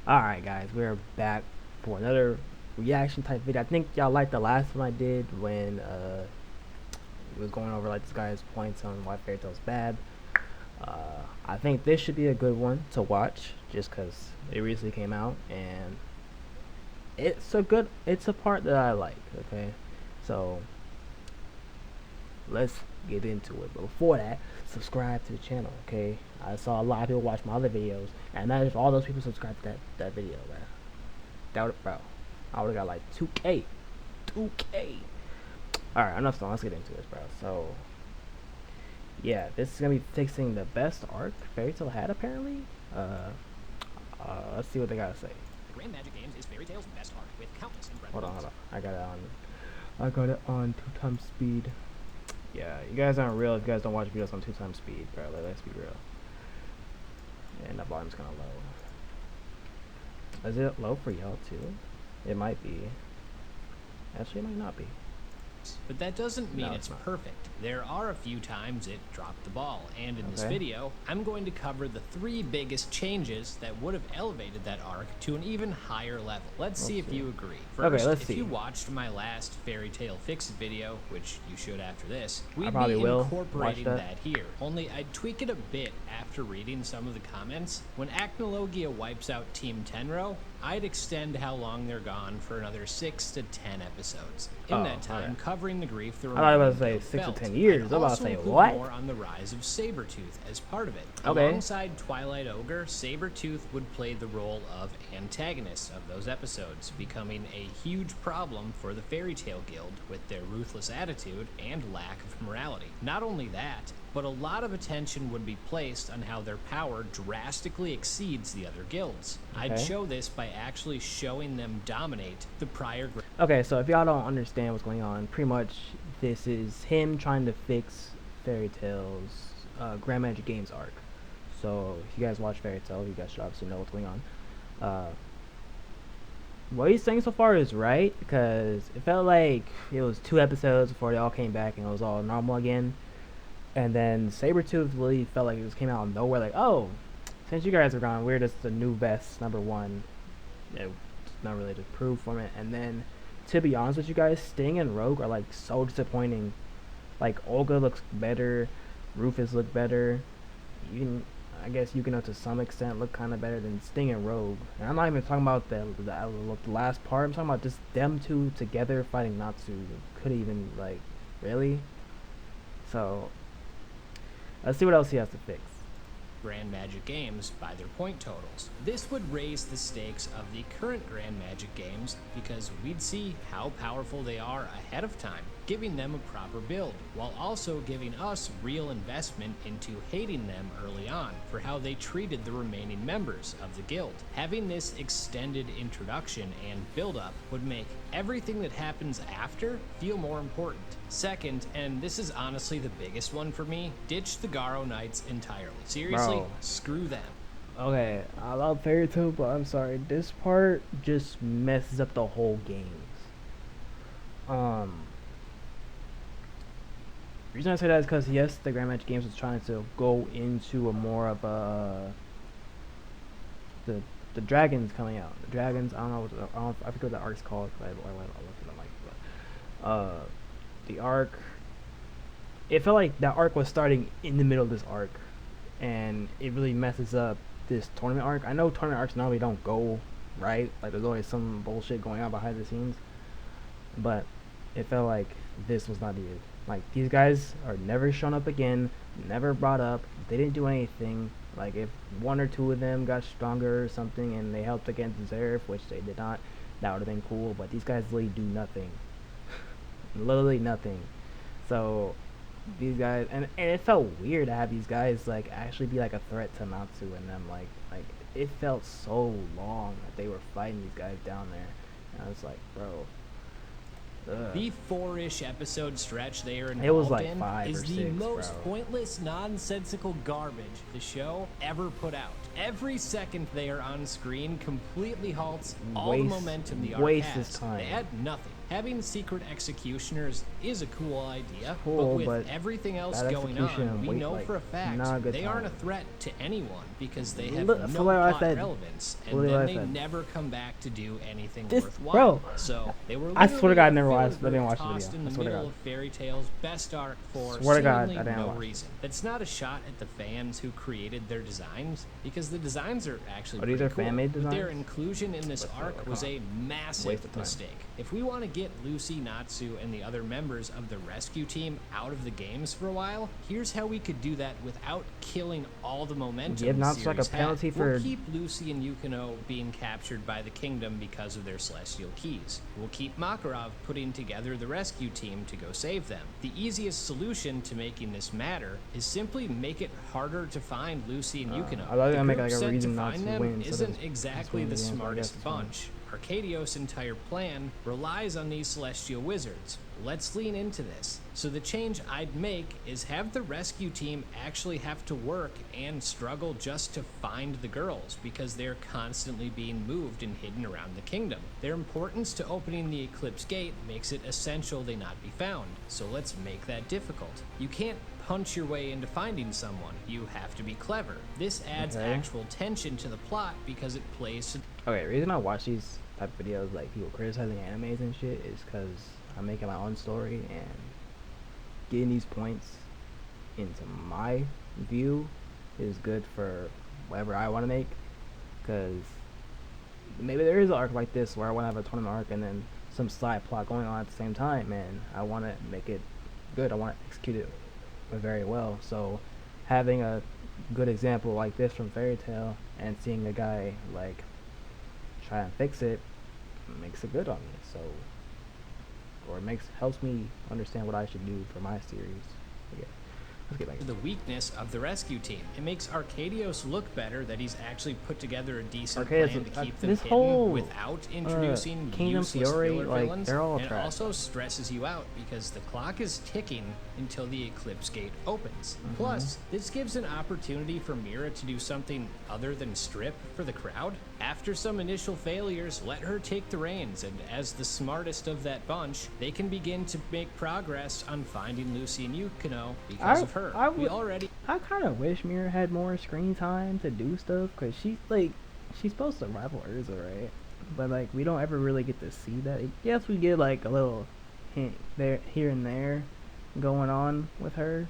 Alright guys, we're back for another reaction type video. I think y'all liked the last one I did when we was going over like this guy's points on why Fairy Tail's bad. I think this should be a good one to watch just because it recently came out and it's a part that I like, okay? So let's get into it. But before that, subscribe to the channel, okay? I saw a lot of people watch my other videos, and that if all those people subscribed to that video, bro. Bro, I would've got like 2K. Alright, enough song, let's get into this, bro. So yeah, this is gonna be fixing the best arc Fairy Tail had apparently. Let's see what they gotta say. Grand Magic Games is Fairy Tail's best arc with countless incredible Hold on. I got it on 2x speed. Yeah, you guys aren't real if you guys don't watch videos on 2x speed, bro. Let's be real. And the volume's kind of low. Is it low for y'all too? It might be. Actually, it might not be. But that doesn't mean No, it's not. perfect. There are a few times it dropped the ball, and in this Okay. video, I'm going to cover the 3 biggest changes that would have elevated that arc to an even higher level. Let's see if you agree. First, let's if see. you watched my last Fairy Tail Fix It video, which you should after this, we'd probably be will incorporating watch that here. Only I'd tweak it a bit after reading some of the comments. When Acnologia wipes out Team Tenro, I'd extend how long they're gone for another 6 to 10 episodes. In that time, okay. covering the grief the I thought I was remaining about to say guild 6 to felt. 10 years. I'd I was about to also say, include what? more on the rise of Sabretooth as part of it. Okay. Alongside Twilight Ogre, Sabretooth would play the role of antagonist of those episodes, becoming a huge problem for the Fairy Tail Guild with their ruthless attitude and lack of morality. Not only that, but a lot of attention would be placed on how their power drastically exceeds the other guilds. I'd Okay. show this by actually showing them dominate the prior Okay, so if y'all don't understand what's going on, pretty much this is him trying to fix Fairy Tail's Grand Magic Games arc. So if you guys watch Fairy Tail, you guys should obviously know what's going on. What he's saying so far is right, because it felt like it was 2 episodes before they all came back and it was all normal again. And then Sabretooth really felt like it just came out of nowhere, like, oh, since you guys are gone, we're just the new best #1. It's not really to prove from it. And then, to be honest with you guys, Sting and Rogue are like so disappointing. Like Olga looks better, Rufus look better, even I guess Yukino to some extent look kind of better than Sting and Rogue. And I'm not even talking about the last part. I'm talking about just them two together fighting Natsu. Could even like really. So let's see what else he has to fix. Grand Magic Games by their point totals. This would raise the stakes of the current Grand Magic Games because we'd see how powerful they are ahead of time, giving them a proper build, while also giving us real investment into hating them early on for how they treated the remaining members of the guild. Having this extended introduction and build-up would make everything that happens after feel more important. Second, and this is honestly the biggest one for me, ditch the Garo Knights entirely. Seriously, Bro. screw them. Okay, I love Fairy Tail, but I'm sorry, this part just messes up the whole games. The reason I say that is because yes, the Grand Magic Games was trying to go into a more of a the dragons coming out. The dragons, I don't know, I forget what the arc's called. I looked it up, but the arc. It felt like that arc was starting in the middle of this arc, and it really messes up this tournament arc. I know tournament arcs normally don't go right, like there's always some bullshit going on behind the scenes, but it felt like this was not needed. Like these guys are never shown up again, never brought up, they didn't do anything. Like if 1 or 2 of them got stronger or something and they helped against Zeref, which they did not, that would have been cool, but these guys literally do nothing. Literally nothing. So these guys, and it felt weird to have these guys like actually be like a threat to Natsu and them. Like it felt so long that they were fighting these guys down there, and I was like, bro, The 4-ish episode stretch they are It was involved like in 5 is or the 6, most bro. pointless, nonsensical garbage the show ever put out. Every second they are on screen completely halts all the momentum the arc Wastes has. time. They add nothing. Having secret executioners is a cool idea, cool, but but with everything else that going execution on, we wait, know like, for a fact not a good they aren't a time. threat to anyone because they have Look, no so like I plot said, relevance, what and did I then they said? never come back to do anything This- worthwhile. bro, So they were I swear to God, I never literally a watched- I didn't watch the tossed video. in I the swear to middle God. of Fairy Tail's best arc for Swear to God, seemingly I didn't no watch it. reason. That's not a shot at the fans who created their designs, because the designs are actually Oh, these pretty are cool. fan-made But their designs? inclusion in this But still, arc come was on. a Waste massive of time. mistake. If we want to get Lucy, Natsu, and the other members of the rescue team out of the games for a while, here's how we could do that without killing all the momentum Give the Natsu, like, a series had. penalty We'll for- keep Lucy and Yukino being captured by the kingdom because of their celestial keys. We'll keep Makarov putting together the rescue team to go save them. The easiest solution to making this matter is simply make it harder to find Lucy and Yukino. I thought they The were make, group like, a sent reason to not find to them win, so isn't that's exactly win the the game, so I smartest guess it's fine. bunch. Arcadios' entire plan relies on these celestial wizards. Let's lean into this. So the change I'd make is have the rescue team actually have to work and struggle just to find the girls, because they're constantly being moved and hidden around the kingdom. Their importance to opening the Eclipse Gate makes it essential they not be found, so let's make that difficult. You can't punch your way into finding someone. You have to be clever. This adds Okay. actual tension to the plot because it plays to Okay, the reason I watch these type of videos, like people criticizing animes and shit, is because I'm making my own story and getting these points into my view is good for whatever I want to make. Because maybe there is an arc like this where I want to have a tournament arc and then some side plot going on at the same time, and I want to make it good. I want to execute it very well. So having a good example like this from Fairy Tail and seeing a guy like try and fix it makes it good on me. So, or helps me understand what I should do for my series. Yeah, let's get back the weakness of the rescue team. It makes Arcadios look better that he's actually put together a decent Arcadios, plan to keep them this hidden whole, without introducing Kingdom useless Fury, filler like, villains, they're all and trash. also stresses you out because the clock is ticking until the Eclipse Gate opens. Plus, this gives an opportunity for Mira to do something other than strip for the crowd. After some initial failures, let her take the reins, and as the smartest of that bunch, they can begin to make progress on finding Lucy and Yukino because of her. We already I kind of wish Mira had more screen time to do stuff, because she's supposed to rival Urza, right? But like we don't ever really get to see that. Yes, we get like a little hint there, here and there, going on with her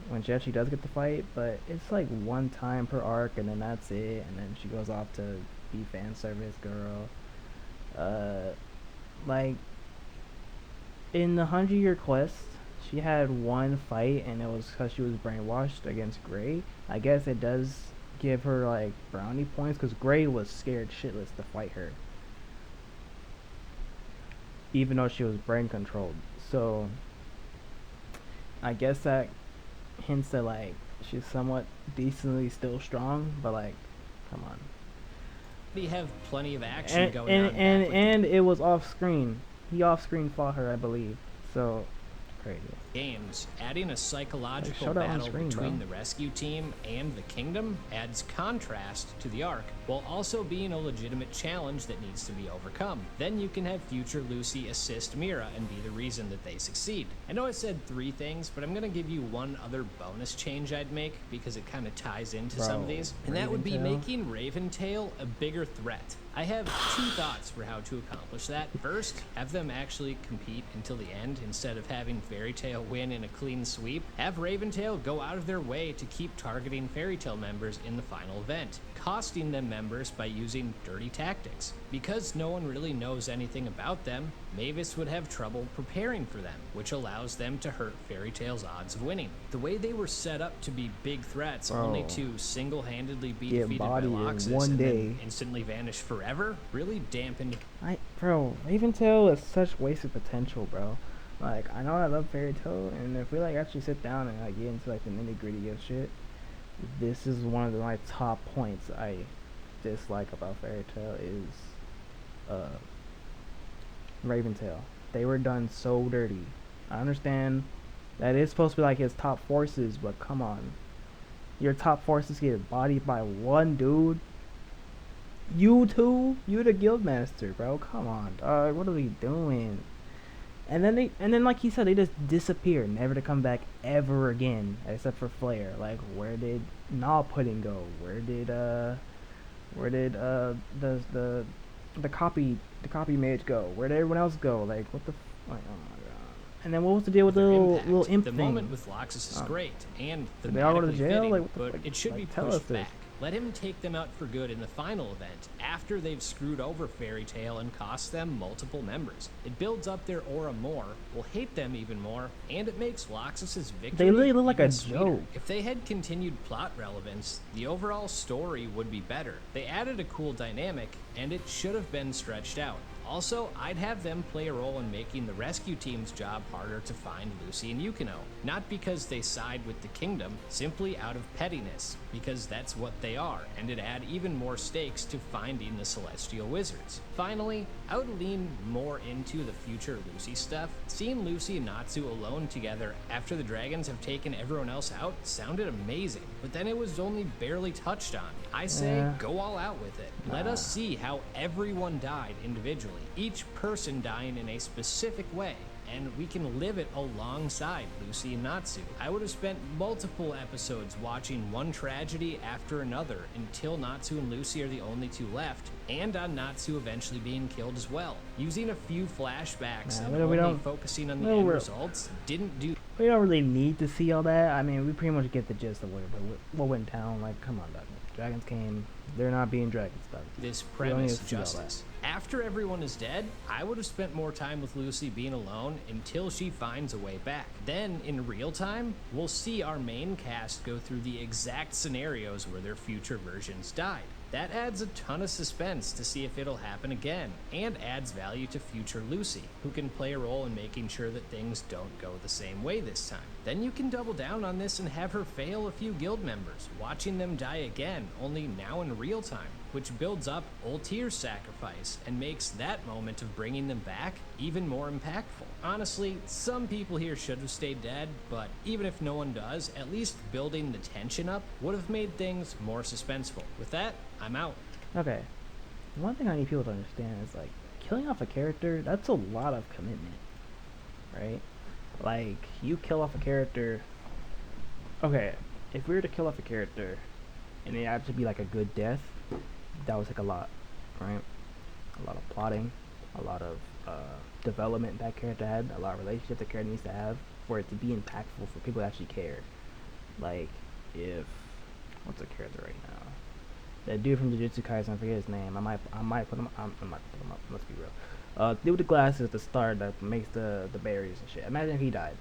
when she actually does get the fight, but it's like one time per arc, and then that's it, and then she goes off to be fan service girl. Like in the 100-Year Quest, she had one fight, and it was because she was brainwashed against Gray. I guess it does give her like brownie points, because Gray was scared shitless to fight her, even though she was brain controlled. So I guess that hints that like she's somewhat decently still strong, but like, come on. have plenty of action And going on. and it was off screen. He off screen fought her, I believe. So crazy. Games, adding a psychological showed it on battle screen, between bro. the rescue team and the kingdom adds contrast to the arc, while also being a legitimate challenge that needs to be overcome. Then you can have future Lucy assist Mira and be the reason that they succeed. I know I said 3 things, but I'm going to give you one other bonus change I'd make because it kind of ties into some of Bro, these, and that would be Raventail? making Raventail a bigger threat. I have 2 thoughts for how to accomplish that. First, have them actually compete until the end instead of having Fairy Tail win in a clean sweep. Have Raventail go out of their way to keep targeting Fairy Tail members in the final event, costing them members by using dirty tactics. Because no one really knows anything about them, Mavis would have trouble preparing for them, which allows them to hurt Fairy Tail's odds of winning. The way they were set up to be big threats, only Bro. to single-handedly be Get defeated by bodied in Loxus one and then day. instantly vanish forever, really dampened. Bro, Raventail is such wasted potential, bro. Like, I know I love Fairy Tail, and if we like actually sit down and like get into like the nitty gritty of shit, this is one of my top points I dislike about Fairy Tail is Raventail. they were done so dirty. I understand that it's supposed to be like his top forces, but come on. Your top forces get bodied by one dude. You too? You the guildmaster, bro. Come on, dog. What are we doing? And then like he said, they just disappear, never to come back ever again, except for Flare. Like, where did Gnaw Pudding go? Where did the copy mage go? Where did everyone else go? Like, what the like, oh my god. And then what was the deal with the Their little impact. imp The thing? moment with Loxus is great and Did they all go to thematically jail? fitting, Like, what the but fuck? it should be Like, tell us pushed this. back. Let him take them out for good in the final event, after they've screwed over Fairy Tail and cost them multiple members. It builds up their aura more, will hate them even more, and it makes Loxus's victory They really look like even a sweeter. joke. If they had continued plot relevance, the overall story would be better. They added a cool dynamic, and it should have been stretched out. Also, I'd have them play a role in making the rescue team's job harder to find Lucy and Yukino. Not because they side with the kingdom, simply out of pettiness, because that's what they are, and it'd add even more stakes to finding the Celestial Wizards. Finally, I would lean more into the future Lucy stuff. Seeing Lucy and Natsu alone together after the dragons have taken everyone else out sounded amazing, but then it was only barely touched on. I say, Yeah. go all out with it. Let us see how everyone died individually, each person dying in a specific way, and we can live it alongside Lucy and Natsu. I would have spent multiple episodes watching one tragedy after another until Natsu and Lucy are the only two left, and on Natsu eventually being killed as well. Using a few flashbacks Nah, and we only don't- focusing on the no, end we're- results didn't do. We don't really need to see all that. I mean, we pretty much get the gist of what went down. Like, come on, dog. Dragons came. They're not being dragons, dog. This We don't need premise to see all that. justice. After everyone is dead, I would have spent more time with Lucy being alone until she finds a way back. Then, in real time, we'll see our main cast go through the exact scenarios where their future versions died. That adds a ton of suspense to see if it'll happen again, and adds value to future Lucy, who can play a role in making sure that things don't go the same way this time. Then you can double down on this and have her fail a few guild members, watching them die again, only now in real time, which builds up Ultir's sacrifice and makes that moment of bringing them back even more impactful. Honestly, some people here should have stayed dead, but even if no one does, at least building the tension up would have made things more suspenseful. With that, I'm out. Okay. One thing I need people to understand is, like, killing off a character, that's a lot of commitment. Right? Like, you kill off a character. Okay, if we were to kill off a character and it had to be like a good death, that would take a lot, right? A lot of plotting, a lot of development that character had, a lot of relationship the character needs to have for it to be impactful for people to actually care. Like, if what's a character right now? That dude from Jujutsu Kaisen, I forget his name. I might put him. I might put him up. Let's be real. Dude with the glasses at the start that makes the berries and shit. Imagine if he died.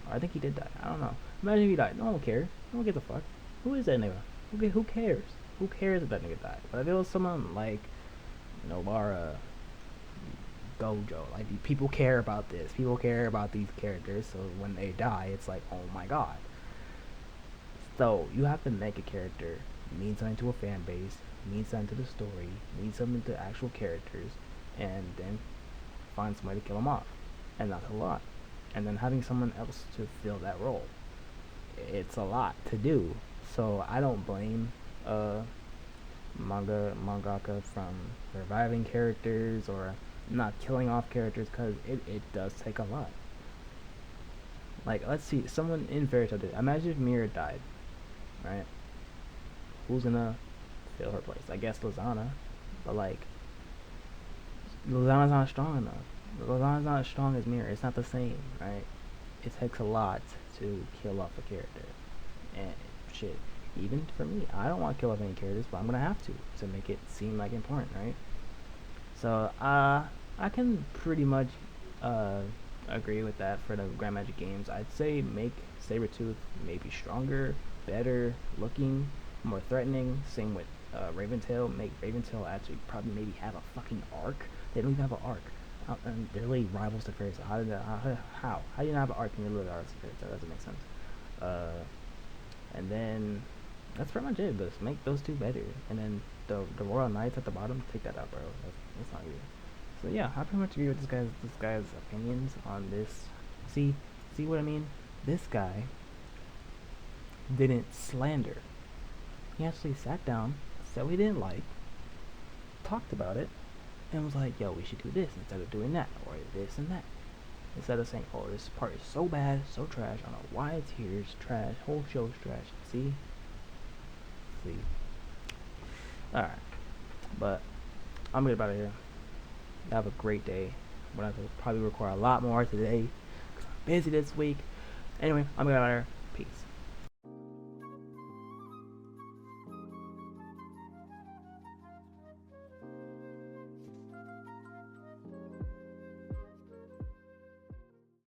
Or I think he did die. I don't know. Imagine if he died. No one will care. No one gives a fuck. Who is that nigga? Who cares? Who cares if that nigga died? But if it was someone like Nobara, Gojo, like, people care about this. People care about these characters. So when they die, it's like, oh my god. So you have to make a character mean something to a fan base, mean something to the story, mean something to actual characters, and then find somebody to kill them off. And that's a lot. And then having someone else to fill that role. It's a lot to do. So I don't blame mangaka from reviving characters or not killing off characters, because it does take a lot. Like, let's see, someone in Fairy Tail did. Imagine if Mira died, right? Who's gonna fill her place? I guess Lizana, but like, Lizana's not strong enough. Lizana's not as strong as Mira. It's not the same, right? It takes a lot to kill off a character, and shit. Even for me, I don't want to kill off any characters, but I'm gonna have to make it seem like important, right? So I can pretty much agree with that for the Grand Magic games. I'd say make Sabretooth maybe stronger, better looking, more threatening. Same with Raventail. Make Raventail actually probably maybe have a fucking arc. They don't even have an arc. And they're really rivals to Fairy Tail. How did that? How do you not have an arc and you're literally rivals to Fairy Tail? That doesn't make sense. And then that's pretty much it. Just make those two better. And then the Royal Knights at the bottom, take that out, bro. That's not good. So yeah, I pretty much agree with this guy's opinions on this. See, see what I mean? This guy didn't slander. He actually sat down, said what he didn't like, talked about it, and was like, yo, we should do this instead of doing that, or this and that. Instead of saying, oh, this part is so bad, so trash, I don't know why it's here, it's trash, whole show's trash. See? See? Alright. But, I'm gonna get out of here. Have a great day. I'm gonna have to probably record a lot more today, because I'm busy this week. Anyway, I'm gonna get out of here. Peace.